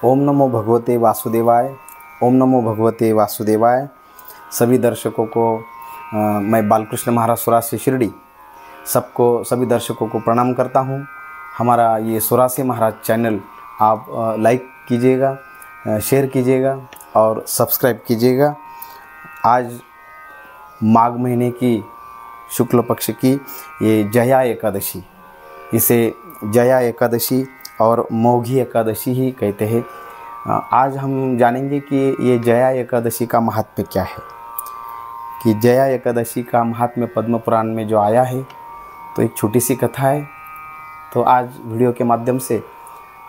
ओम नमो भगवते वासुदेवाय। ओम नमो भगवते वासुदेवाय। सभी दर्शकों को मैं बालकृष्ण महाराज सोरासी शिरडी सभी दर्शकों को प्रणाम करता हूँ। हमारा ये सोरासी महाराज चैनल आप लाइक कीजिएगा, शेयर कीजिएगा और सब्सक्राइब कीजिएगा। आज माघ महीने की शुक्ल पक्ष की ये जया एकादशी, इसे जया एकादशी और मौघी एकादशी ही कहते हैं। आज हम जानेंगे कि ये जया एकादशी का महात्म्य क्या है, कि जया एकादशी का महात्म्य पद्म पुराण में जो आया है। तो एक छोटी सी कथा है। तो आज वीडियो के माध्यम से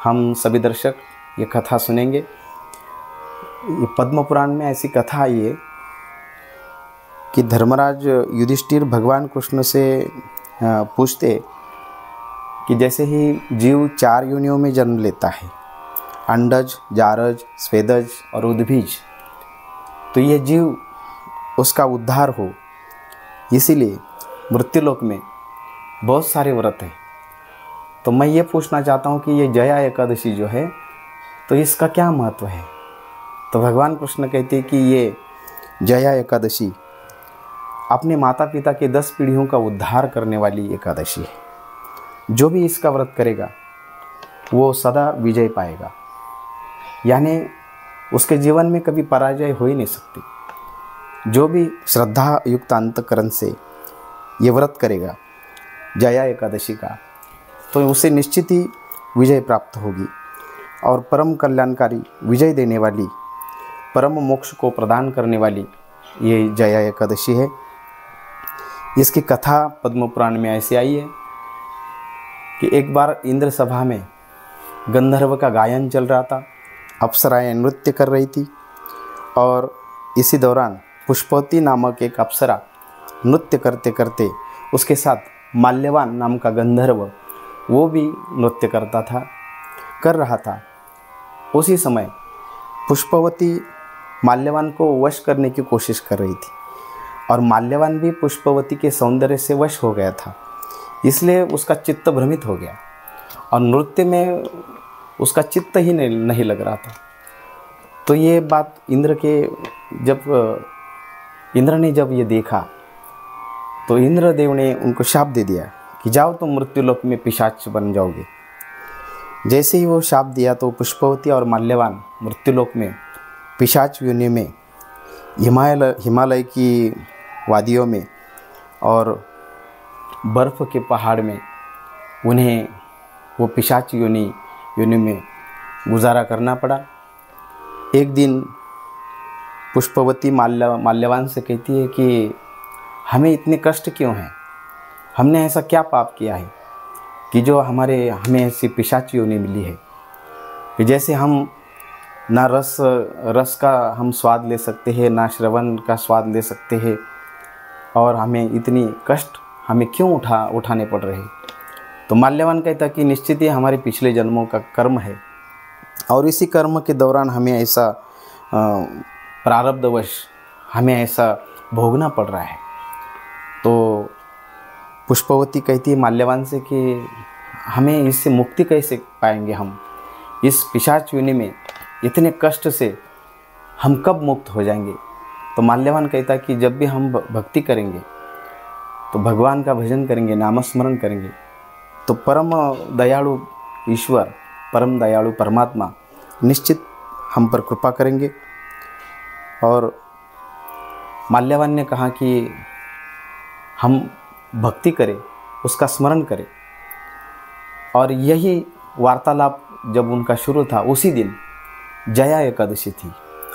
हम सभी दर्शक ये कथा सुनेंगे। ये पद्म पुराण में ऐसी कथा आई है कि धर्मराज युधिष्ठिर भगवान कृष्ण से पूछते कि जैसे ही जीव 4 योनियों में जन्म लेता है, अंडज, जारज, स्वेदज और उद्भिज, तो ये जीव उसका उद्धार हो, इसीलिए मृत्युलोक में बहुत सारे व्रत हैं। तो मैं ये पूछना चाहता हूँ कि ये जया एकादशी जो है, तो इसका क्या महत्व है। तो भगवान कृष्ण कहते हैं कि ये जया एकादशी अपने माता पिता के 10 पीढ़ियों का उद्धार करने वाली एकादशी है। जो भी इसका व्रत करेगा वो सदा विजय पाएगा, यानी उसके जीवन में कभी पराजय हो ही नहीं सकती। जो भी श्रद्धा युक्त अंतकरण से ये व्रत करेगा जया एकादशी का, तो उसे निश्चित ही विजय प्राप्त होगी और परम कल्याणकारी, विजय देने वाली, परम मोक्ष को प्रदान करने वाली ये जया एकादशी है। इसकी कथा पद्म पुराण में ऐसे आई है कि एक बार इंद्र सभा में गंधर्व का गायन चल रहा था, अप्सराएं नृत्य कर रही थी और इसी दौरान पुष्पवती नामक एक अप्सरा नृत्य करते करते उसके साथ माल्यवान नाम का गंधर्व वो भी नृत्य कर रहा था। उसी समय पुष्पवती माल्यवान को वश करने की कोशिश कर रही थी और माल्यवान भी पुष्पवती के सौंदर्य से वश हो गया था, इसलिए उसका चित्त भ्रमित हो गया और नृत्य में उसका चित्त ही नहीं लग रहा था। तो ये बात इंद्र ने जब ये देखा तो इंद्रदेव ने उनको शाप दे दिया कि जाओ तुम मृत्युलोक में पिशाच बन जाओगे। जैसे ही वो शाप दिया तो पुष्पवती और माल्यवान मृत्युलोक में पिशाच योनि में हिमालय की वादियों में और बर्फ़ के पहाड़ में उन्हें वो पिशाच योनि में गुजारा करना पड़ा। एक दिन पुष्पवती माल्यवान से कहती है कि हमें इतने कष्ट क्यों हैं, हमने ऐसा क्या पाप किया है कि जो हमें ऐसी पिशाच योनि मिली है कि जैसे हम ना रस का हम स्वाद ले सकते हैं, ना श्रवण का स्वाद ले सकते हैं, और हमें इतनी कष्ट हमें क्यों उठाने पड़ रहे हैं। तो माल्यवान कहता कि निश्चित ही हमारे पिछले जन्मों का कर्म है और इसी कर्म के दौरान हमें ऐसा प्रारब्धवश हमें ऐसा भोगना पड़ रहा है। तो पुष्पवती कहती है माल्यवान से कि हमें इससे मुक्ति कैसे पाएंगे, हम इस पिशाच योनि में इतने कष्ट से हम कब मुक्त हो जाएंगे। तो माल्यवान कहता कि जब भी हम भक्ति करेंगे, तो भगवान का भजन करेंगे, नामस्मरण करेंगे, तो परम दयालु ईश्वर, परम दयालु परमात्मा निश्चित हम पर कृपा करेंगे। और माल्यवान ने कहा कि हम भक्ति करें, उसका स्मरण करें। और यही वार्तालाप जब उनका शुरू था, उसी दिन जया एकादशी थी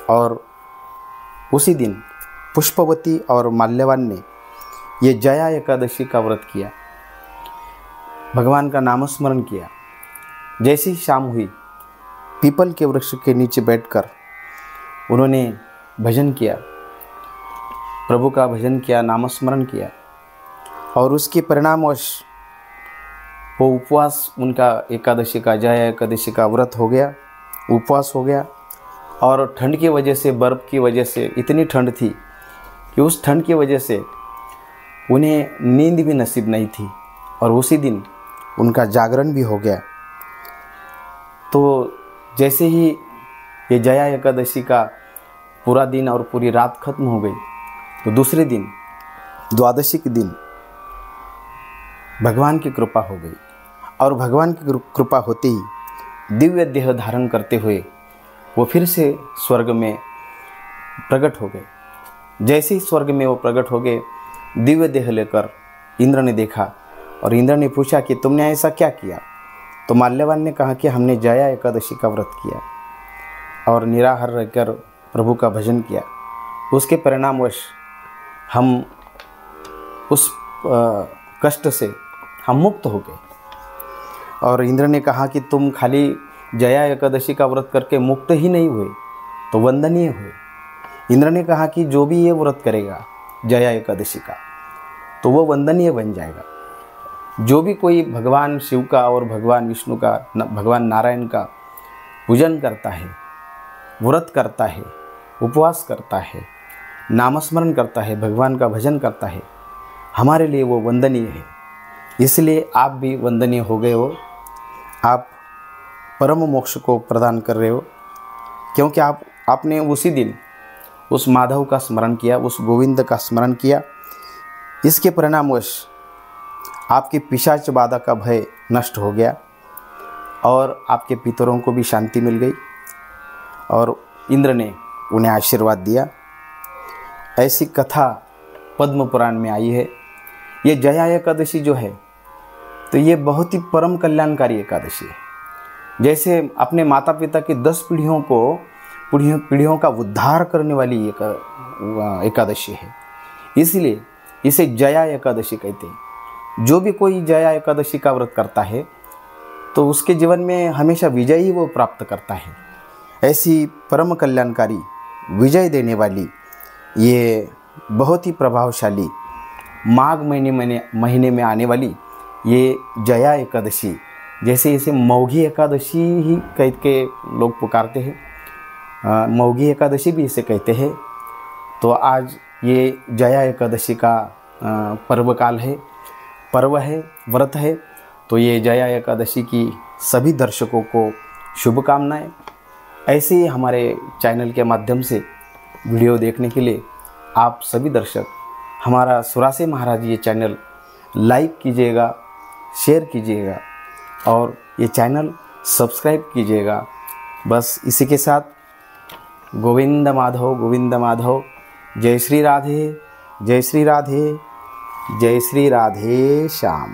और उसी दिन पुष्पवती और माल्यवान ने ये जया एकादशी का व्रत किया, भगवान का नामस्मरण किया। जैसी शाम हुई, पीपल के वृक्ष के नीचे बैठकर उन्होंने भजन किया, प्रभु का भजन किया, नामस्मरण किया और उसके परिणामवश वो उपवास, उनका एकादशी का, जया एकादशी का व्रत हो गया, उपवास हो गया। और ठंड की वजह से, बर्फ़ की वजह से, इतनी ठंड थी कि उस ठंड की वजह से उन्हें नींद भी नसीब नहीं थी और उसी दिन उनका जागरण भी हो गया। तो जैसे ही ये जया एकादशी का पूरा दिन और पूरी रात खत्म हो गई, तो दूसरे दिन द्वादशी के दिन भगवान की कृपा हो गई। और भगवान की कृपा होते ही दिव्य देह धारण करते हुए वो फिर से स्वर्ग में प्रकट हो गए। जैसे ही स्वर्ग में वो प्रकट हो गए, दिव्य देह लेकर इंद्र ने देखा और इंद्र ने पूछा कि तुमने ऐसा क्या किया। तो माल्यवान ने कहा कि हमने जया एकादशी का व्रत किया और निराहार रहकर प्रभु का भजन किया। उसके परिणामवश हम उस कष्ट से हम मुक्त हो गए। और इंद्र ने कहा कि तुम खाली जया एकादशी का व्रत करके मुक्त ही नहीं हुए, तो वंदनीय हुए। इंद्र ने कहा कि जो भी ये व्रत करेगा जया एकादशी का, तो वो वंदनीय बन जाएगा। जो भी कोई भगवान शिव का और भगवान विष्णु का, भगवान नारायण का पूजन करता है, व्रत करता है, उपवास करता है, नामस्मरण करता है, भगवान का भजन करता है, हमारे लिए वो वंदनीय है। इसलिए आप भी वंदनीय हो गए हो। आप परम मोक्ष को प्रदान कर रहे हो, क्योंकि आपने उसी दिन उस माधव का स्मरण किया, उस गोविंद का स्मरण किया। इसके परिणामवश आपकी पिशाच बाधा का भय नष्ट हो गया और आपके पितरों को भी शांति मिल गई और इंद्र ने उन्हें आशीर्वाद दिया। ऐसी कथा पद्म पुराण में आई है। ये जया एकादशी जो है, तो ये बहुत ही परम कल्याणकारी एकादशी है। जैसे अपने माता पिता की 10 पीढ़ियों का उद्धार करने वाली एकादशी है, इसलिए इसे जया एकादशी कहते हैं। जो भी कोई जया एकादशी का व्रत करता है तो उसके जीवन में हमेशा विजय ही वो प्राप्त करता है। ऐसी परम कल्याणकारी, विजय देने वाली, ये बहुत ही प्रभावशाली माघ महीने में आने वाली ये जया एकादशी, जैसे इसे मौघी एकादशी ही कह के लोग पुकारते हैं, मौघी एकादशी भी इसे कहते हैं। तो आज ये जया एकादशी का पर्व है, व्रत है। तो ये जया एकादशी की सभी दर्शकों को शुभकामनाएं। ऐसे ही हमारे चैनल के माध्यम से वीडियो देखने के लिए आप सभी दर्शक हमारा सुरासे महाराज ये चैनल लाइक कीजिएगा, शेयर कीजिएगा और ये चैनल सब्सक्राइब कीजिएगा। बस इसी के साथ गोविंद माधव गोविंद माधव। जय श्री राधे, जय श्री राधे, जय श्री राधे श्याम।